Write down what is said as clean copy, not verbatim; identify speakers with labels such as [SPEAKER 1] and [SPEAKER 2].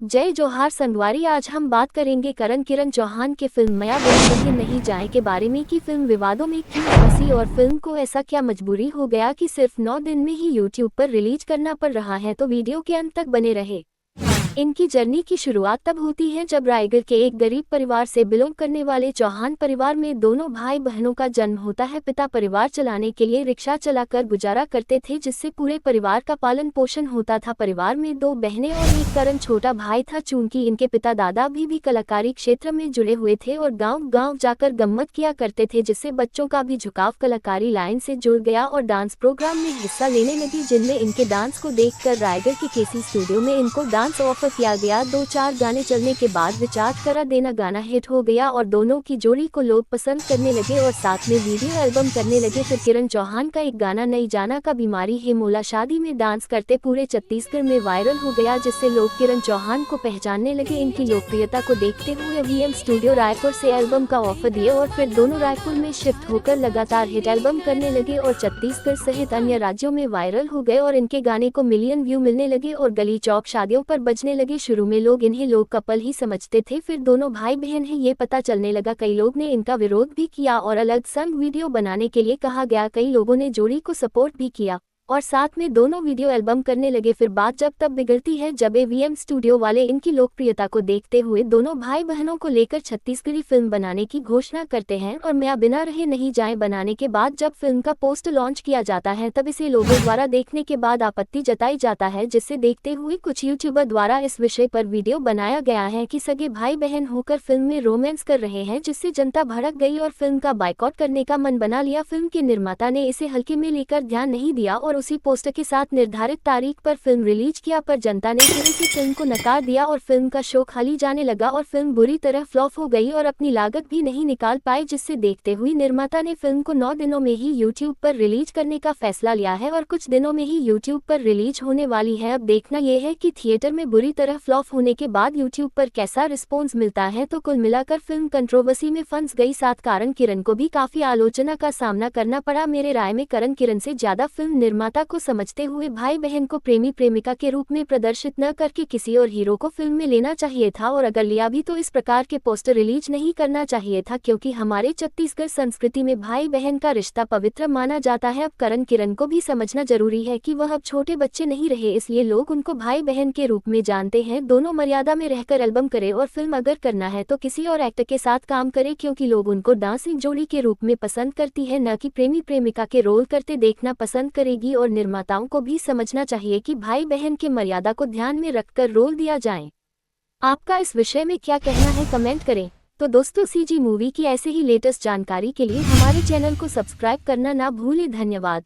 [SPEAKER 1] जय जोहार संगवारी। आज हम बात करेंगे करण किरण चौहान के फिल्म मायाबनी कहीं नहीं जाए के बारे में कि फिल्म विवादों में क्यों फंसी और फिल्म को ऐसा क्या मजबूरी हो गया कि सिर्फ 9 दिन में ही यूट्यूब पर रिलीज करना पड़ रहा है। तो वीडियो के अंत तक बने रहे। इनकी जर्नी की शुरुआत तब होती है जब रायगढ़ के एक गरीब परिवार से बिलोंग करने वाले चौहान परिवार में दोनों भाई बहनों का जन्म होता है। पिता परिवार चलाने के लिए रिक्शा चलाकर गुजारा करते थे, जिससे पूरे परिवार का पालन पोषण होता था। परिवार में 2 बहनें और एक करण छोटा भाई था। चूंकि इनके पिता दादा भी कलाकारी क्षेत्र में जुड़े हुए थे और गांव-गांव जाकर गम्मत किया करते थे, जिससे बच्चों का भी झुकाव कलाकारी लाइन से जुड़ गया और डांस प्रोग्राम में हिस्सा लेने लगी, जिनमें इनके डांस को देखकर रायगढ़ के केसी स्टूडियो में इनको डांस ऑफर किया गया। 2-4 गाने चलने के बाद रिचार्ज करा देना गाना हिट हो गया और दोनों की जोड़ी को लोग पसंद करने लगे और साथ में वीडियो एल्बम करने लगे। फिर किरण चौहान का एक गाना नहीं जाना का बीमारी है मोला शादी में डांस करते पूरे छत्तीसगढ़ में वायरल हो गया, जिससे लोग किरण चौहान को पहचानने लगे। इनकी लोकप्रियता को देखते हुए वीएम स्टूडियो रायपुर से एल्बम का ऑफर दिए और फिर दोनों रायपुर में शिफ्ट होकर लगातार हिट एल्बम करने लगे और छत्तीसगढ़ सहित अन्य राज्यों में वायरल हो गए और इनके गाने को मिलियन व्यू मिलने लगे और गली चौक शादियों पर बजने लगे। शुरू में लोग इन्हें लोग कपल ही समझते थे, फिर दोनों भाई बहन हैं ये पता चलने लगा। कई लोग ने इनका विरोध भी किया और अलग संग वीडियो बनाने के लिए कहा गया। कई लोगों ने जोड़ी को सपोर्ट भी किया और साथ में दोनों वीडियो एल्बम करने लगे। फिर बात जब तब बिगड़ती है जब एवीएम स्टूडियो वाले इनकी लोकप्रियता को देखते हुए दोनों भाई बहनों को लेकर छत्तीसगढ़ी फिल्म बनाने की घोषणा करते हैं और मैं बिना रहे नहीं जाए बनाने के बाद जब फिल्म का पोस्टर लॉन्च किया जाता है तब इसे लोगों द्वारा देखने के बाद आपत्ति जताई जाता है, जिससे देखते हुए कुछ यूट्यूबर द्वारा इस विषय पर वीडियो बनाया गया है कि सगे भाई बहन होकर फिल्म में रोमांस कर रहे हैं, जिससे जनता भड़क गई और फिल्म का बायकॉट करने का मन बना लिया। फिल्म के निर्माता ने इसे हल्के में लेकर ध्यान नहीं दिया और उसी पोस्टर के साथ निर्धारित तारीख पर फिल्म रिलीज किया, पर जनता ने फिर से फिल्म को नकार दिया और फिल्म का शो खाली जाने लगा और फिल्म बुरी तरह फ्लॉप हो गई और अपनी लागत भी नहीं निकाल पाए, जिससे देखते हुए निर्माता ने फिल्म को 9 दिनों में ही यूट्यूब पर रिलीज करने का फैसला लिया है और कुछ दिनों में ही यूट्यूब पर रिलीज होने वाली है। अब देखना यह है कि थिएटर में बुरी तरह फ्लॉप होने के बाद यूट्यूब पर कैसा रिस्पॉन्स मिलता है। तो कुल मिलाकर फिल्म कंट्रोवर्सी में फंस गई, साथ करण किरण को भी काफी आलोचना का सामना करना पड़ा। मेरे राय में करण किरण से ज्यादा फिल्म निर्माता को समझते हुए भाई बहन को प्रेमी प्रेमिका के रूप में प्रदर्शित न करके किसी और हीरो को फिल्म में लेना चाहिए था और अगर लिया भी तो इस प्रकार के पोस्टर रिलीज नहीं करना चाहिए था, क्योंकि हमारे छत्तीसगढ़ संस्कृति में भाई बहन का रिश्ता पवित्र माना जाता है। अब करण किरण को भी समझना जरूरी है कि वह अब छोटे बच्चे नहीं रहे, इसलिए लोग उनको भाई बहन के रूप में जानते हैं। दोनों मर्यादा में रहकर एल्बम करे और फिल्म अगर करना है तो किसी और एक्टर के साथ काम करे, क्योंकि लोग उनको डांसिंग जोड़ी के रूप में पसंद करती है, न कि प्रेमी प्रेमिका के रोल करते देखना पसंद करेगी। और निर्माताओं को भी समझना चाहिए कि भाई बहन के मर्यादा को ध्यान में रखकर रोल दिया जाए। आपका इस विषय में क्या कहना है, कमेंट करें। तो दोस्तों, सीजी मूवी की ऐसे ही लेटेस्ट जानकारी के लिए हमारे चैनल को सब्सक्राइब करना ना भूलें। धन्यवाद।